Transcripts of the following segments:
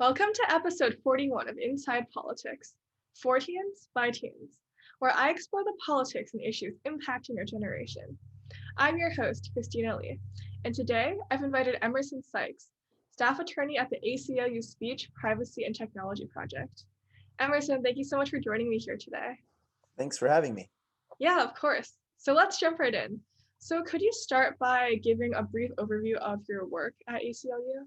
Welcome to episode 41 of Inside Politics, for teens by teens, where I explore the politics and issues impacting our generation. I'm your host, Christina Li, and today I've invited Emerson Sykes, staff attorney at the ACLU Speech, Privacy, and Technology Project. Emerson, thank you so much for joining me here today. Thanks for having me. Yeah, of course. So let's jump right in. So could you start by giving a brief overview of your work at ACLU?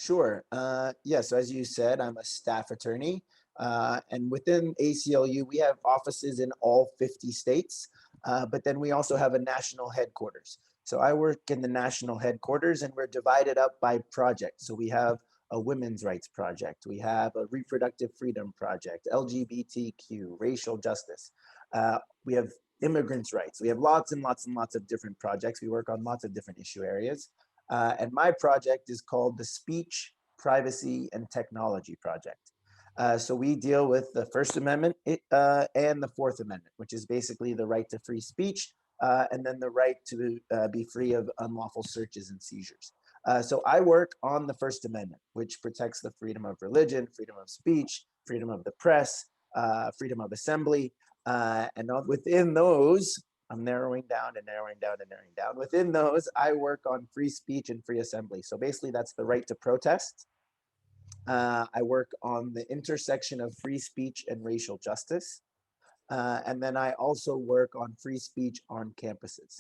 Sure. So as you said, I'm a staff attorney. And within ACLU, we have offices in all 50 states, but then we also have a national headquarters. So I work in the national headquarters, and we're divided up by project. So we have a women's rights project, we have a reproductive freedom project, LGBTQ, racial justice. We have immigrants' rights. We have lots and lots and lots of different projects. We work on lots of different issue areas. And my project is called the Speech, Privacy, and Technology Project. So we deal with the First Amendment and the Fourth Amendment, which is basically the right to free speech and then the right to be free of unlawful searches and seizures. So I work on the First Amendment, which protects the freedom of religion, freedom of speech, freedom of the press, freedom of assembly. And within those, I'm narrowing down and narrowing down and narrowing down. Within those, I work on free speech and free assembly. So basically, that's the right to protest. I work on the intersection of free speech and racial justice. And then I also work on free speech on campuses.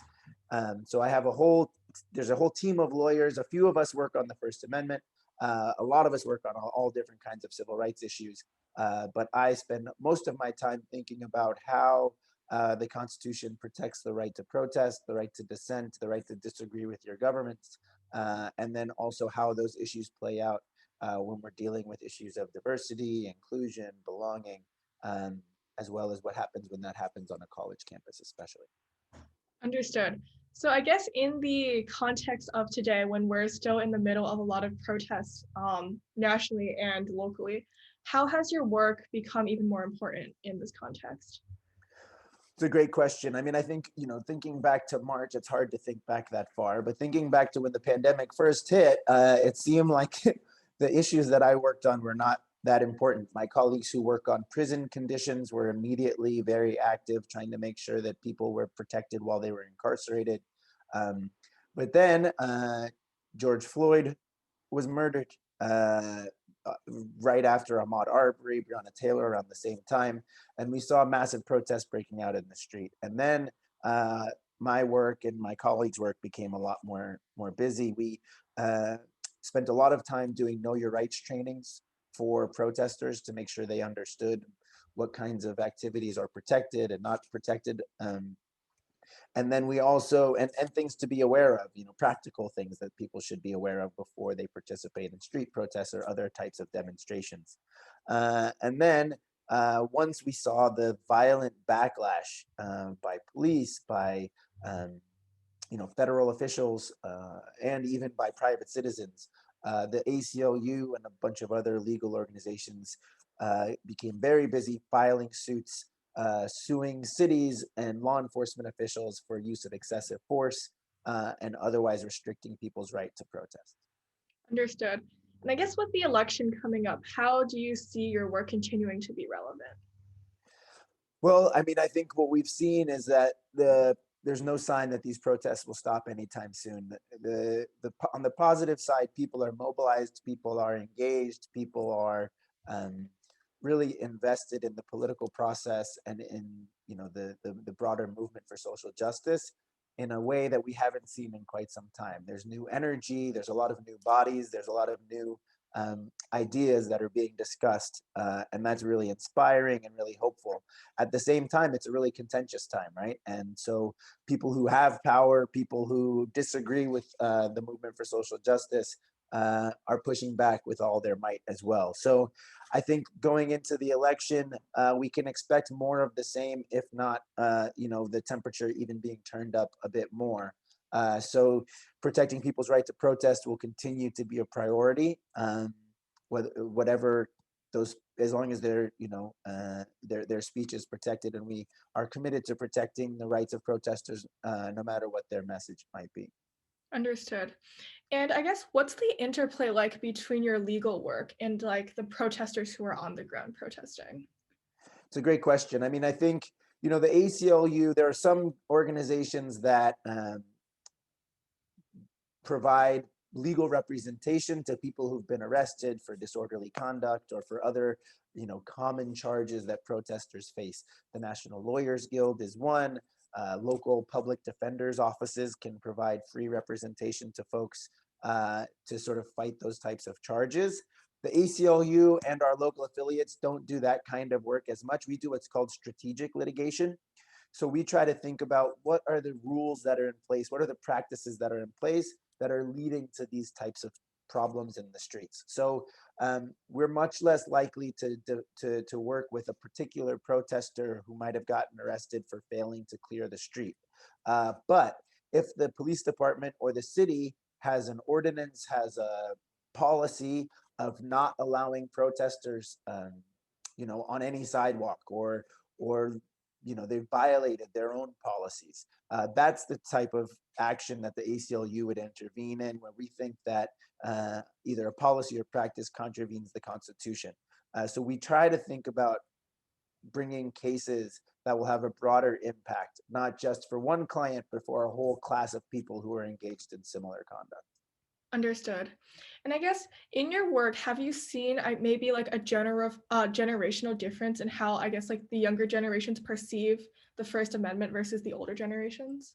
So there's a whole team of lawyers. A few of us work on the First Amendment. A lot of us work on all different kinds of civil rights issues. But I spend most of my time thinking about how the Constitution protects the right to protest, the right to dissent, the right to disagree with your government, and then also how those issues play out when we're dealing with issues of diversity, inclusion, belonging, as well as what happens when that happens on a college campus, especially. Understood. So I guess in the context of today, when we're still in the middle of a lot of protests nationally and locally, how has your work become even more important in this context? It's a great question. I mean, I think, thinking back to March, it's hard to think back that far, but thinking back to when the pandemic first hit, it seemed like the issues that I worked on were not that important. My colleagues who work on prison conditions were immediately very active, trying to make sure that people were protected while they were incarcerated. But then George Floyd was murdered right after Ahmaud Arbery, Breonna Taylor around the same time. And we saw massive protests breaking out in the street. And then my work and my colleagues' work became a lot more busy. We spent a lot of time doing know your rights trainings for protesters to make sure they understood what kinds of activities are protected and not protected. And then we also, and things to be aware of, practical things that people should be aware of before they participate in street protests or other types of demonstrations. And then once we saw the violent backlash by police, by federal officials, and even by private citizens, the ACLU and a bunch of other legal organizations became very busy filing suits, suing cities and law enforcement officials for use of excessive force and otherwise restricting people's right to protest. Understood. And I guess with the election coming up, how do you see your work continuing to be relevant? Well, I mean, I think what we've seen is that there's no sign that these protests will stop anytime soon. On the positive side, people are mobilized, people are engaged, people are really invested in the political process and in the broader movement for social justice in a way that we haven't seen in quite some time. There's new energy, there's a lot of new bodies, there's a lot of new ideas that are being discussed, and that's really inspiring and really hopeful. At the same time, it's a really contentious time, right? And so people who have power, people who disagree with the movement for social justice are pushing back with all their might as well. So I think going into the election, we can expect more of the same, if not, the temperature even being turned up a bit more. So protecting people's right to protest will continue to be a priority, whatever those, as long as their speech is protected, and we are committed to protecting the rights of protesters, no matter what their message might be. Understood. And I guess what's the interplay like between your legal work and like the protesters who are on the ground protesting? It's a great question. I mean, I think, the ACLU, there are some organizations that provide legal representation to people who've been arrested for disorderly conduct or for other, common charges that protesters face. The National Lawyers Guild is one. Local public defenders' offices can provide free representation to folks to sort of fight those types of charges. The ACLU and our local affiliates don't do that kind of work as much. We do what's called strategic litigation. So we try to think about what are the rules that are in place, what are the practices that are in place that are leading to these types of problems in the streets. So we're much less likely to work with a particular protester who might have gotten arrested for failing to clear the street. But if the police department or the city has an ordinance, has a policy of not allowing protesters, on any sidewalk, or they've violated their own policies. That's the type of action that the ACLU would intervene in when we think that either a policy or practice contravenes the Constitution. So we try to think about bringing cases that will have a broader impact, not just for one client, but for a whole class of people who are engaged in similar conduct. Understood. And I guess in your work, have you seen maybe like a generational difference in how I guess like the younger generations perceive the First Amendment versus the older generations?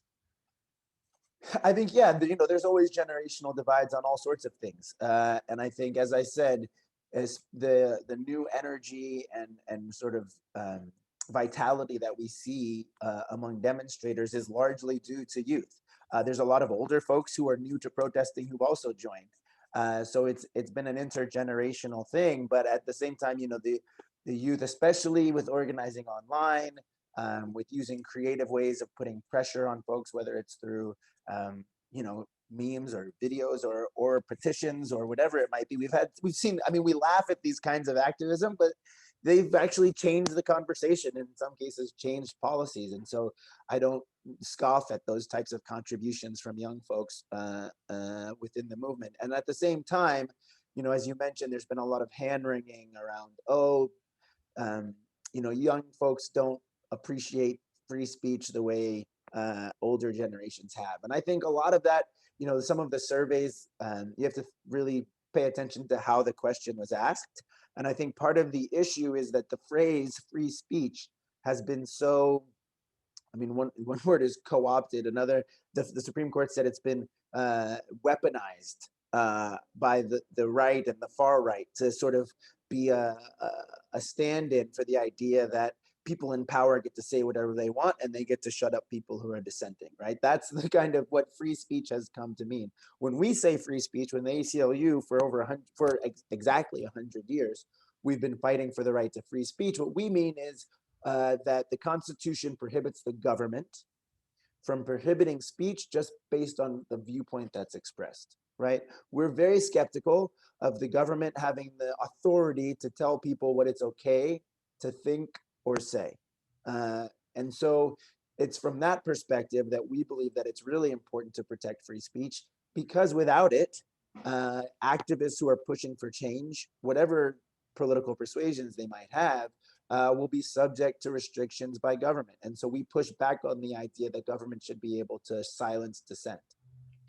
I think, yeah, there's always generational divides on all sorts of things. And I think, as I said, as the new energy and sort of vitality that we see among demonstrators is largely due to youth. There's a lot of older folks who are new to protesting who've also joined. So it's been an intergenerational thing, but at the same time, the youth, especially with organizing online, with using creative ways of putting pressure on folks, whether it's through memes or videos or petitions or whatever it might be. We've seen, I mean, we laugh at these kinds of activism, but they've actually changed the conversation, and in some cases changed policies. And so I don't scoff at those types of contributions from young folks within the movement. And at the same time, as you mentioned, there's been a lot of hand wringing around, young folks don't appreciate free speech the way older generations have. And I think a lot of that, some of the surveys, you have to really pay attention to how the question was asked. And I think part of the issue is that the phrase free speech has been so, I mean, one word is co-opted. Another, the Supreme Court said it's been weaponized by the right and the far right to sort of be a stand-in for the idea that people in power get to say whatever they want and they get to shut up people who are dissenting, right? That's the kind of what free speech has come to mean. When we say free speech, when the ACLU for exactly 100 years, we've been fighting for the right to free speech. What we mean is that the Constitution prohibits the government from prohibiting speech just based on the viewpoint that's expressed, right? We're very skeptical of the government having the authority to tell people what it's okay to think or say. And so it's from that perspective that we believe that it's really important to protect free speech, because without it, activists who are pushing for change, whatever political persuasions they might have, will be subject to restrictions by government. And so we push back on the idea that government should be able to silence dissent.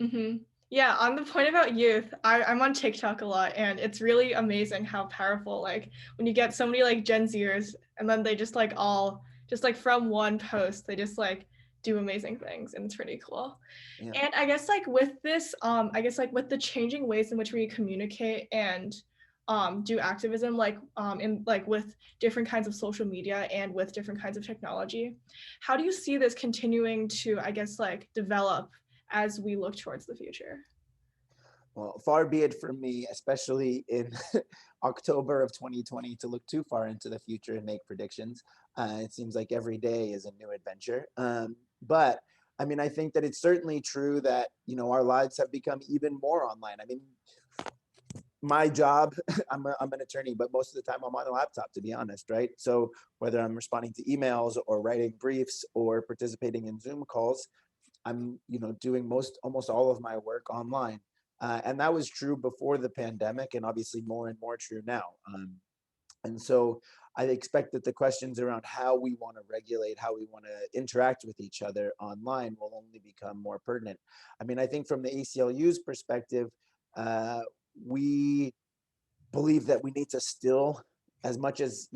Mm-hmm. Yeah, on the point about youth, I'm on TikTok a lot, and it's really amazing how powerful, like, when you get so many, like, Gen Zers, and then they just, like, all, just, like, from one post, they just, like, do amazing things, and it's pretty cool. Yeah. And I guess, like, with this, I guess, like, with the changing ways in which we communicate and do activism, like, in, like, with different kinds of social media and with different kinds of technology, how do you see this continuing to, I guess, like, develop as we look towards the future? Well, far be it from me, especially in October of 2020, to look too far into the future and make predictions. It seems like every day is a new adventure. But I mean, I think that it's certainly true that, our lives have become even more online. I mean, my job, I'm an attorney, but most of the time I'm on a laptop, to be honest, right? So whether I'm responding to emails or writing briefs or participating in Zoom calls, I'm, doing almost all of my work online. And that was true before the pandemic, and obviously more and more true now. And so I expect that the questions around how we want to regulate, how we want to interact with each other online will only become more pertinent. I mean, I think from the ACLU's perspective, uh, we believe that we need to still, as much as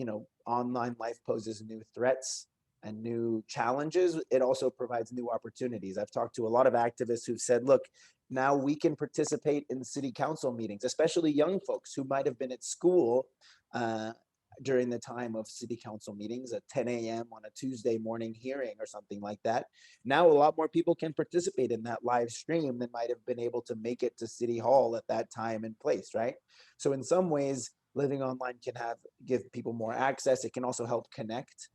online life poses new threats and new challenges, it also provides new opportunities. I've talked to a lot of activists who've said, look, now we can participate in city council meetings, especially young folks who might have been at school uh, during the time of city council meetings at 10 a.m. on a Tuesday morning hearing or something like that. Now a lot more people can participate in that live stream than might have been able to make it to City Hall at that time and place, right? So in some ways, living online can give people more access. It can also help connect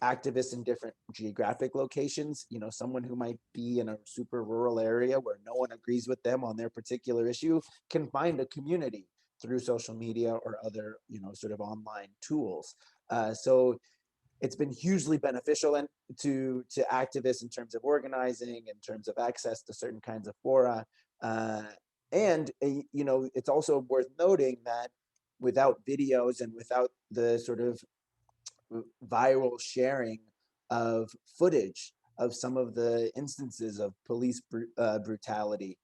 activists in different geographic locations. Someone who might be in a super rural area where no one agrees with them on their particular issue can find a community through social media or other, sort of online tools. So it's been hugely beneficial and to activists in terms of organizing, in terms of access to certain kinds of fora. And it's also worth noting that without videos and without the sort of viral sharing of footage of some of the instances of police brutality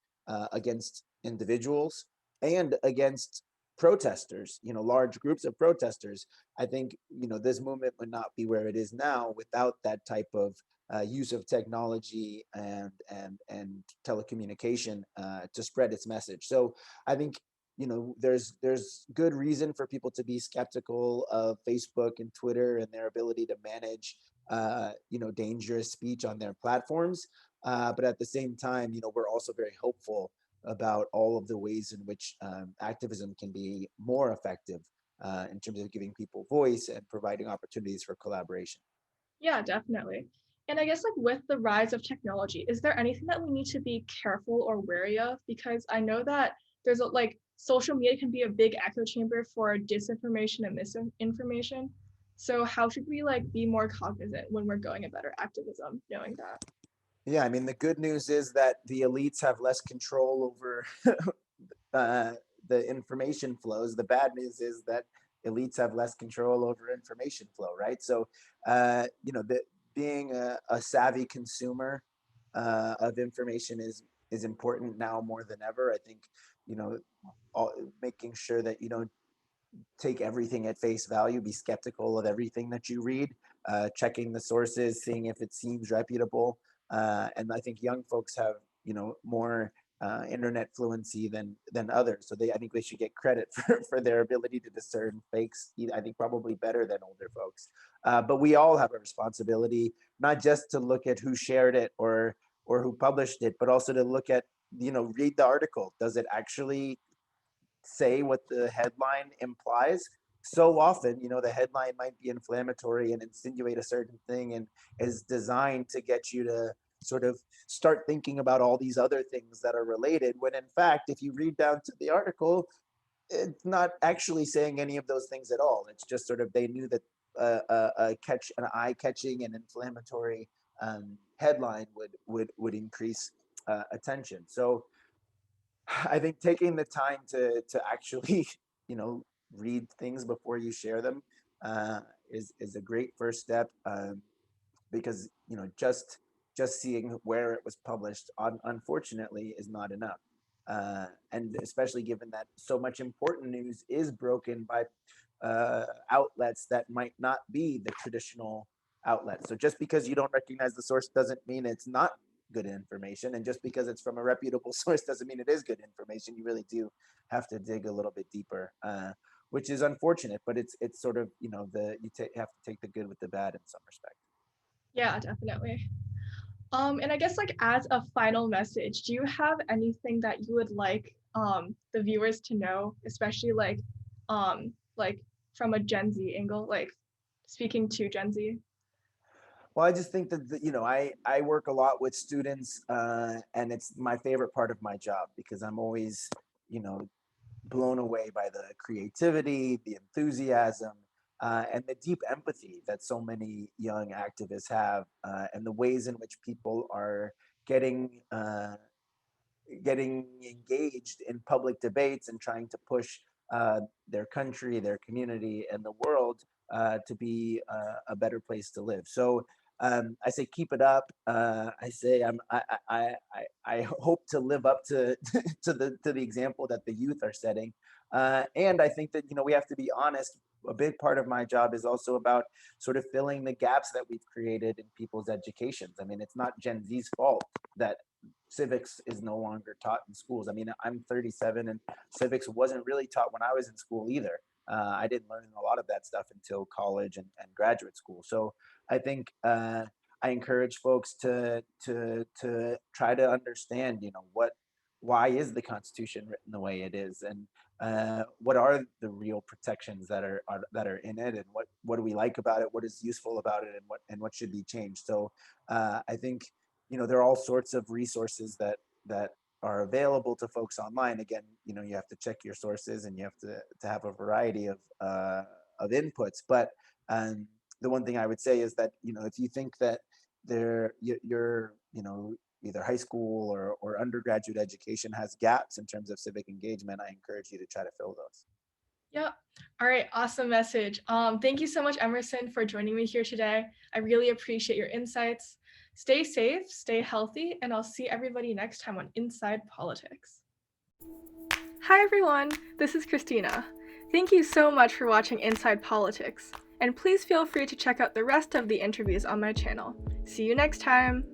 against individuals and against protesters, large groups of protesters. I think, this movement would not be where it is now without that type of use of technology and telecommunication to spread its message. So I think there's good reason for people to be skeptical of Facebook and Twitter and their ability to manage dangerous speech on their platforms. But at the same time, we're also very hopeful about all of the ways in which activism can be more effective in terms of giving people voice and providing opportunities for collaboration. Yeah, definitely. And I guess like with the rise of technology, is there anything that we need to be careful or wary of? Because I know that there's like social media can be a big echo chamber for disinformation and misinformation. So how should we like be more cognizant when we're going about our activism, knowing that? Yeah, I mean, the good news is that the elites have less control over uh, the information flows. The bad news is that elites have less control over information flow, right? So, being a savvy consumer of information is important now more than ever. I think, you know, making sure that you don't take everything at face value, be skeptical of everything that you read, checking the sources, seeing if it seems reputable. And I think young folks have, more internet fluency than others. So I think they should get credit for their ability to discern fakes. I think probably better than older folks. But we all have a responsibility, not just to look at who shared it or who published it, but also to look at, read the article. Does it actually say what the headline implies? So often, the headline might be inflammatory and insinuate a certain thing and is designed to get you to sort of start thinking about all these other things that are related, when in fact, if you read down to the article, it's not actually saying any of those things at all. It's just sort of they knew that an eye-catching and inflammatory headline would increase attention. So I think taking the time to actually, you know, read things before you share them is a great first step, because just seeing where it was published, unfortunately, is not enough. And especially given that so much important news is broken by outlets that might not be the traditional outlets. So just because you don't recognize the source doesn't mean it's not good information, and just because it's from a reputable source doesn't mean it is good information. You really do have to dig a little bit deeper, which is unfortunate, but it's sort of, have to take the good with the bad in some respect. Yeah, definitely. And I guess like as a final message, do you have anything that you would like the viewers to know, especially like from a Gen Z angle, like speaking to Gen Z? Well, I just think that I work a lot with students, and it's my favorite part of my job because I'm always, you know, blown away by the creativity, the enthusiasm, and the deep empathy that so many young activists have, and the ways in which people are getting getting engaged in public debates and trying to push their country, their community, and the world to be a better place to live. So I say keep it up. I say I hope to live up to to the example that the youth are setting. And I think that we have to be honest. A big part of my job is also about sort of filling the gaps that we've created in people's educations. I mean, it's not Gen Z's fault that civics is no longer taught in schools. I mean, I'm 37 and civics wasn't really taught when I was in school either. I didn't learn a lot of that stuff until college and graduate school. So I think I encourage folks to try to understand, why is the Constitution written the way it is, and what are the real protections that are in it, and what do we like about it, what is useful about it, and what should be changed. So I think there are all sorts of resources that are available to folks online. Again, you have to check your sources and you have to have a variety of inputs. But the one thing I would say is that if you think that you're either high school or undergraduate education has gaps in terms of civic engagement, I encourage you to try to fill those. Yep. All right. Awesome message. Thank you so much, Emerson, for joining me here today. I really appreciate your insights. Stay safe, stay healthy, and I'll see everybody next time on Inside Politics. Hi, everyone. This is Christina. Thank you so much for watching Inside Politics, and please feel free to check out the rest of the interviews on my channel. See you next time.